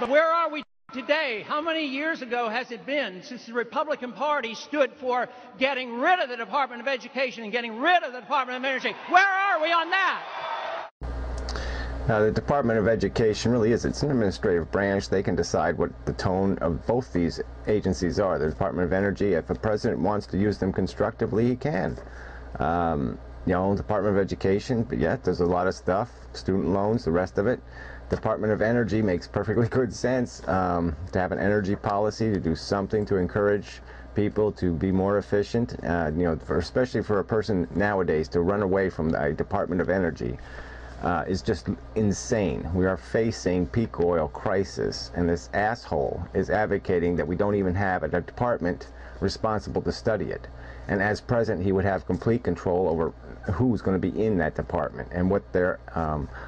But where are we today? How many years ago has it been since the Republican Party stood for getting rid of the Department of Education and getting rid of the Department of Energy? Where are we on that? The Department of Education really is, it's an administrative branch. They can decide what the tone of both these agencies are. The Department of Energy, if the president wants to use them constructively, he can. You know, Department of Education, but yeah, there's a lot of stuff, student loans, the rest of it. Department of Energy makes perfectly good sense to have an energy policy, to do something to encourage people to be more efficient, you know, especially for a person nowadays to run away from the Department of Energy. Is just insane. We are facing peak oil crisis, and this asshole is advocating that we don't even have a department responsible to study it. And as president, he would have complete control over who's going to be in that department and what their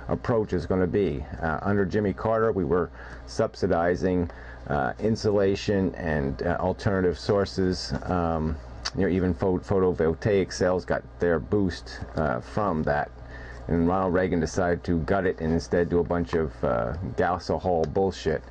approach is going to be. Under Jimmy Carter, we were subsidizing insulation and alternative sources. You know, even photovoltaic cells got their boost from that. And Ronald Reagan decided to gut it and instead do a bunch of gasohol bullshit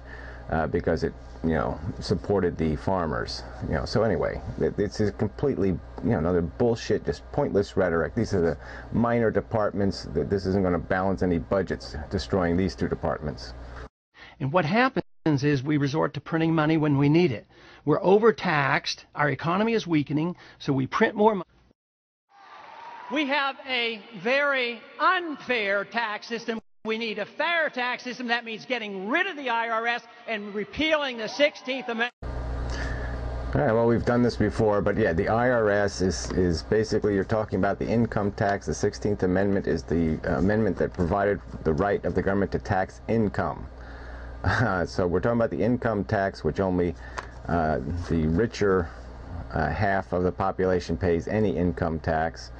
because it, you know, supported the farmers. You know, so anyway, it's completely, you know, another bullshit, just pointless rhetoric. These are the minor departments. This isn't going to balance any budgets, destroying these two departments. And what happens is we resort to printing money when we need it. We're overtaxed. Our economy is weakening, so we print more money. We have a very unfair tax system. We need a fair tax system. That means getting rid of the IRS and repealing the 16th Amendment. All right, well, we've done this before, but yeah, the IRS is basically, you're talking about the income tax. The 16th Amendment is the amendment that provided the right of the government to tax income. So we're talking about the income tax, which only the richer half of the population pays any income tax.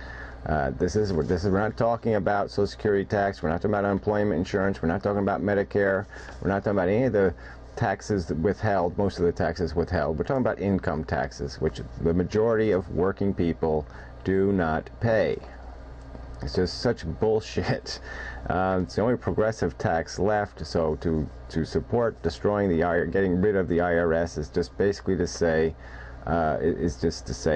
We're not talking about Social Security tax. We're not talking about unemployment insurance. We're not talking about Medicare. We're not talking about any of the taxes withheld, most of the taxes withheld. We're talking about income taxes, which the majority of working people do not pay. It's just such bullshit. It's the only progressive tax left. So to support destroying getting rid of the IRS is just basically to say,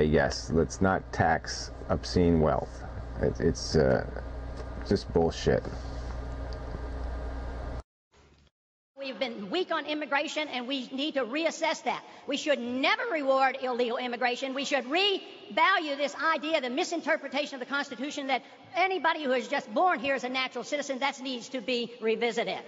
yes, let's not tax obscene wealth. It's just bullshit. We've been weak on immigration, and we need to reassess that. We should never reward illegal immigration. We should revalue this idea, the misinterpretation of the Constitution, that anybody who is just born here is a natural citizen. That needs to be revisited.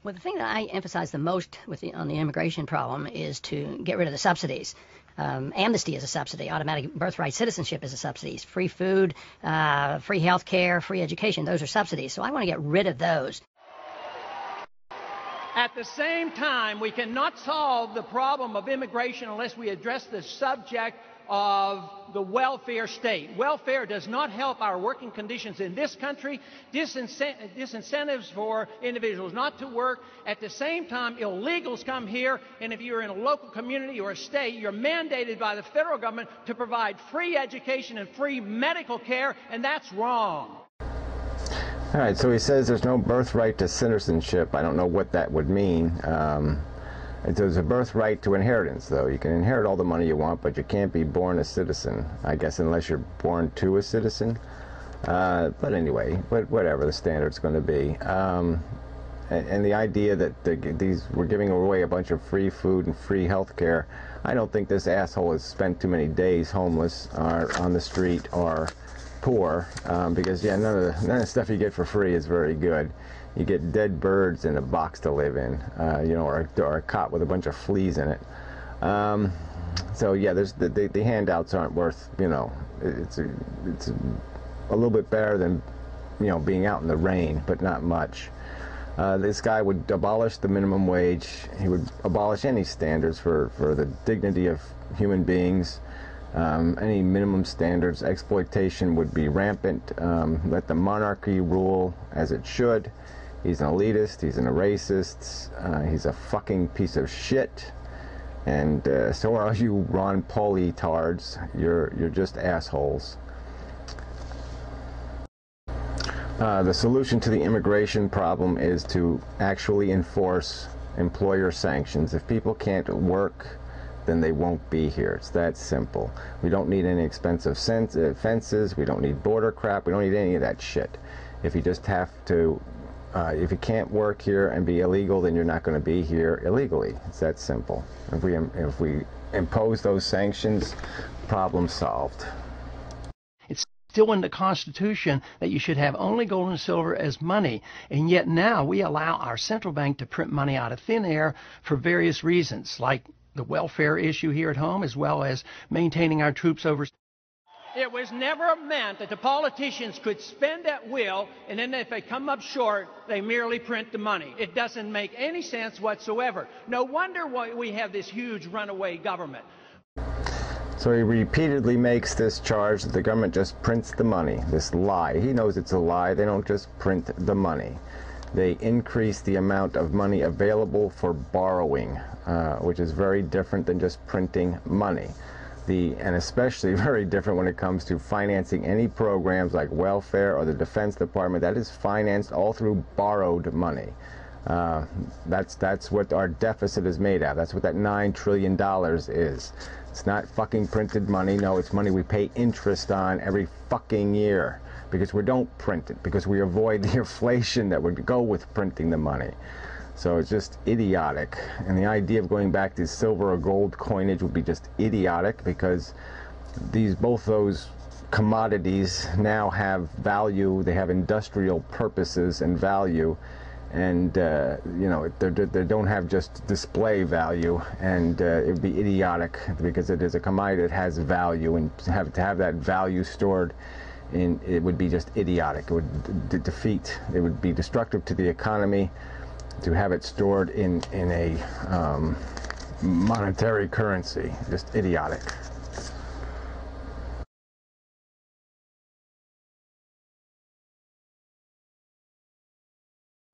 Well, the thing that I emphasize the most on the immigration problem is to get rid of the subsidies. Amnesty is a subsidy. Automatic birthright citizenship is a subsidy. Free food, free health care, free education. Those are subsidies. So I want to get rid of those. At the same time, we cannot solve the problem of immigration unless we address the subject of the welfare state. Welfare does not help our working conditions in this country. Disincentives for individuals not to work. At the same time, illegals come here, and if you're in a local community or a state, you're mandated by the federal government to provide free education and free medical care, and that's wrong. All right, so he says there's no birthright to citizenship. I don't know what that would mean. There's a birthright to inheritance, though. You can inherit all the money you want, but you can't be born a citizen, I guess, unless you're born to a citizen. But anyway, whatever the standard's going to be. And the idea that we're giving away a bunch of free food and free health care, I don't think this asshole has spent too many days homeless or on the street or poor, because, yeah, none of the stuff you get for free is very good. You get dead birds in a box to live in, you know, or a cot with a bunch of fleas in it. So yeah, the handouts aren't worth, you know, it's a little bit better than, you know, being out in the rain, but not much. This guy would abolish the minimum wage. He would abolish any standards for the dignity of human beings. Any minimum standards. Exploitation would be rampant. Let the monarchy rule as it should. He's an elitist, he's a racist, he's a fucking piece of shit, and so are you Ron Paullytards. You're just assholes. The solution to the immigration problem is to actually enforce employer sanctions. If people can't work, then they won't be here. It's that simple. We don't need any expensive fences. We don't need border crap. We don't need any of that shit. If you just have to, if you can't work here and be illegal, then you're not going to be here illegally. It's that simple. If we impose those sanctions, problem solved. It's still in the Constitution that you should have only gold and silver as money, and yet now we allow our central bank to print money out of thin air for various reasons, like the welfare issue here at home, as well as maintaining our troops overseas. It was never meant that the politicians could spend at will, and then if they come up short, they merely print the money. It doesn't make any sense whatsoever. No wonder why we have this huge runaway government. So he repeatedly makes this charge that the government just prints the money, this lie. He knows it's a lie. They don't just print the money. They increase the amount of money available for borrowing, which is very different than just printing money. And especially very different when it comes to financing any programs like welfare or the Defense Department. That is financed all through borrowed money. That's what our deficit is made of. That's what that $9 trillion is. It's not fucking printed money. No, it's money we pay interest on every fucking year because we don't print it, because we avoid the inflation that would go with printing the money. So it's just idiotic. And the idea of going back to silver or gold coinage would be just idiotic, because both those commodities now have value. They have industrial purposes and value. And you know, they don't have just display value, and it would be idiotic, because it is a commodity that has value, and to have that value stored in, it would be just idiotic. It would it would be destructive to the economy to have it stored in a monetary currency. Just idiotic.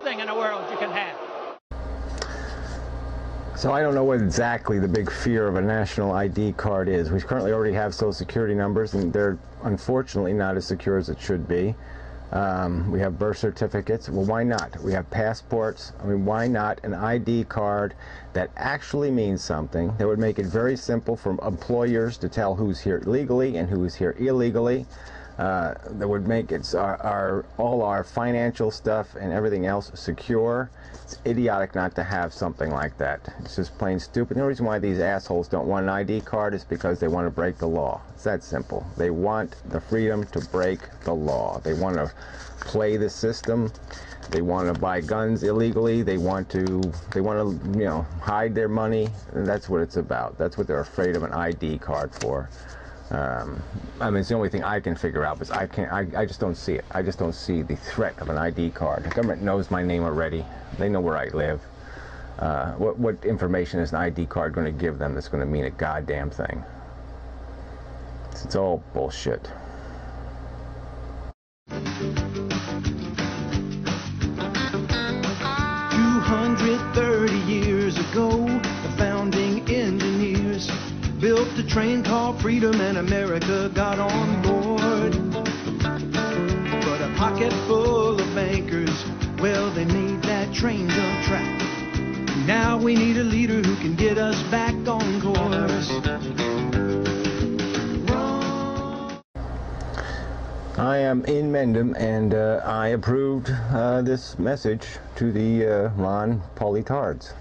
Thing in the world you can have. So I don't know what exactly the big fear of a national ID card is. We currently already have Social Security numbers, and they're unfortunately not as secure as it should be. We have birth certificates. Well, why not? We have passports. I mean, why not an ID card that actually means something, that would make it very simple for employers to tell who's here legally and who is here illegally? That would make all our financial stuff and everything else secure. It's idiotic not to have something like that. It's just plain stupid. The only reason why these assholes don't want an ID card is because they want to break the law. It's that simple. They want the freedom to break the law. They want to play the system. They want to buy guns illegally. They want to, you know, hide their money. And that's what it's about. That's what they're afraid of an ID card for. I mean, it's the only thing I can figure out, because I just don't see it. I just don't see the threat of an ID card. The government knows my name already. They know where I live. What information is an ID card going to give them that's going to mean a goddamn thing? It's all bullshit. 230 years ago, the founding engineers built a train called Freedom, and America got on board. But a pocket full of bankers, well, they made that train jump track. Now we need a leader who can get us back on course. I am Inmendham, and I approved this message to the Ron Paullytards.